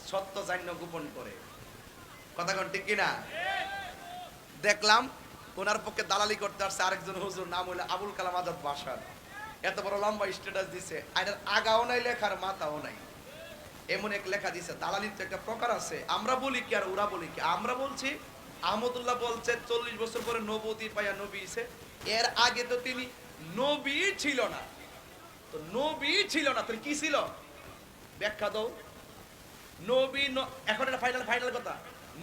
সত্য জান্য গোপন করে। কথা কোন ঠিক কিনা? দেখলাম ওনার পক্ষে দালালি করতে আসছে আরেকজন হুজুর, নাম হলো আবুল কালাম আজাদ বাসার। এত বড় লম্বা স্ট্যাটাস দিছে, আর আগাও নাই লেখার মাথাও নাই, এমন এক লেখা দিছে। দালালির তো একটা প্রকার আছে, আমরা বলি কি আর ওরা বলি কি? আমরা বলছি আহমদুল্লাহ বলছে 40 বছর পরে নবুয়তি পাইয়া নবী হইছে, এর আগে তো তিনি নবী ছিল না। তো নবী ছিল না, তো কি ছিল? ব্যাখ্যা দাও। নবী এখন এটা ফাইনাল ফাইনাল কথা,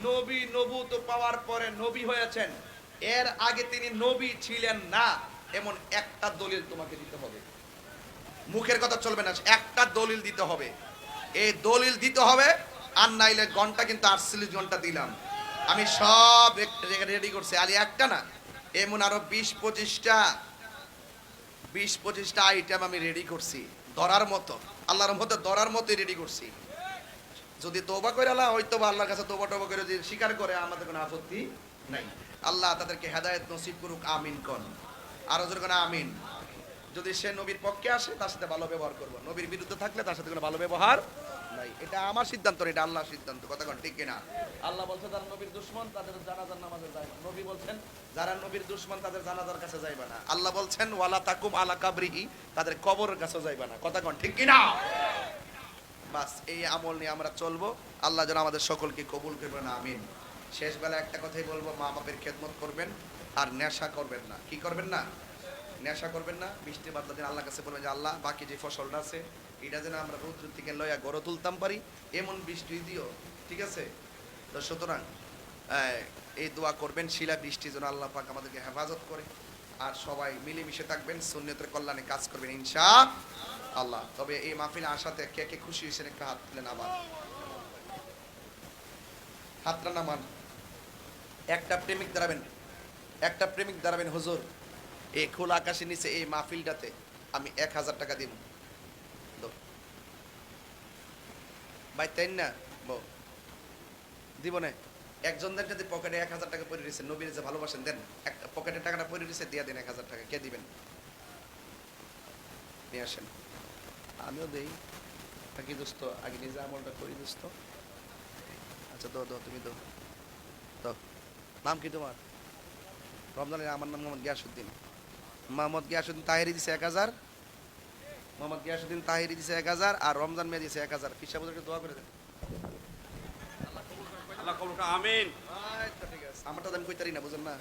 নবী নবুত পাওয়ার পরে নবী হয়েছেন, এর আগে তিনি নবী ছিলেন না, এমন একটা দলিল তোমাকে দিতে হবে। মুখের কথা চলবে না, একটা দলিল দিতে হবে। এই দলিল দিতে হবে, আর নাইলে ঘন্টা কিন্তু 48 ঘন্টা দিলাম আমি, সব রেডি করছি। আলি একটা না, এমন আরো 20-25টা আইটেম আমি রেডি করছি, ধরার মতো, আল্লাহর রহমতে ধরার মতোই রেডি করছি। যদি তওবা করে আল্লাহ হয়তো বা আল্লাহর কাছে তওবা করে যদি স্বীকার করে, আমাদের কোনো আপত্তি নাই। আল্লাহ তাদেরকে হেদায়েত নসিব করুক, আমিন কোন। আরো জোরে কোন আমিন। যদি সে নবীর পক্ষে আসে তার সাথে ভালো ব্যবহার করব, নবীর বিরুদ্ধে থাকলে তার সাথে কোনো ভালো ব্যবহার নাই। এটা আমার সিদ্ধান্ত, এটা আল্লাহর সিদ্ধান্ত। কথা কোন ঠিক কিনা? আল্লাহ বলছে যারা নবীর দুশমন তাদের জানাজার নামাজে যায় না। নবী বলছেন যারা নবীর দুশমন তাদের জানাজার কাছে যাইবা না। আল্লাহ বলছেন ওয়ালা তাকুম আলা কাবরিহি, তাদের কবরের কাছে যাইবা না। কথা কোন ঠিক কিনা? বাস এই আমল নিয়ে আমরা চলবো। আল্লাহ যেন আমাদের সকলকে কবুল করবেন, আমিন। শেষ বেলা একটা কথাই বলবো, মা বাপের খেদমত করবেন, আর নেশা করবেন না। কি করবেন না? নেশা করবেন না। বৃষ্টি বাদলা দিন আল্লাহর কাছে বলবেন যে আল্লাহ বাকি যে ফসলটা আছে এটা যেন আমরা রৌদ্র থেকে লইয়া গড়ে তুলতাম পারি, এমন বৃষ্টি দিও। ঠিক আছে? তো সুতরাং এই দোয়া করবেন, শিলা বৃষ্টি যেন আল্লাহ পাক আমাদেরকে হেফাজত করে, আর সবাই মিলেমিশে থাকবেন, সুন্নতের কল্যাণে কাজ করবেন ইনশাআল্লাহ। তবে এই মাহফিলে আসাতে কে কে খুশি হয়েছেন একটা হাত তুলেন। আবার হাতটা নামান। একটা প্রেমিক দাঁড়াবেন, হুজুর এই খোলা আকাশের নিচে এই মাহফিলটাতে আমি 1000 টাকা দিব। ভাই তাই না বউ দিব না? একজনদের যদি পকেটে 1000 টাকা পড়ে রয়েছে, নবীর যে ভালোবাসেন দেন, একটা পকেটে টাকাটা পড়ে রয়েছে দিয়ে দেন 1000 টাকা। কে দিবেন? নিয়ে আসেন, আমিও দেই। থাকি দোস্ত, আগে নিজে আমলটা করি দোস্ত। আচ্ছা দো দো, তুমি দো দো। নাম কি তোমার? রমজানের আমার নাম মোহাম্মদ গিয়াসউদ্দিন। মোহাম্মদ গিয়াসউদ্দিন তাহেরি দিছে 1000, মোহাম্মদ গিয়াসউদ্দিন তাহেরি দিছে 1000, আর রমজান মিয়া দিছে 1000। পিসা বলে দোয়া করে দেন। আল্লাহ কবুল করুন, আমিন। আচ্ছা ঠিক আছে, আমারটা তো আমি কইতারি না, বুঝেন না?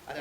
আরে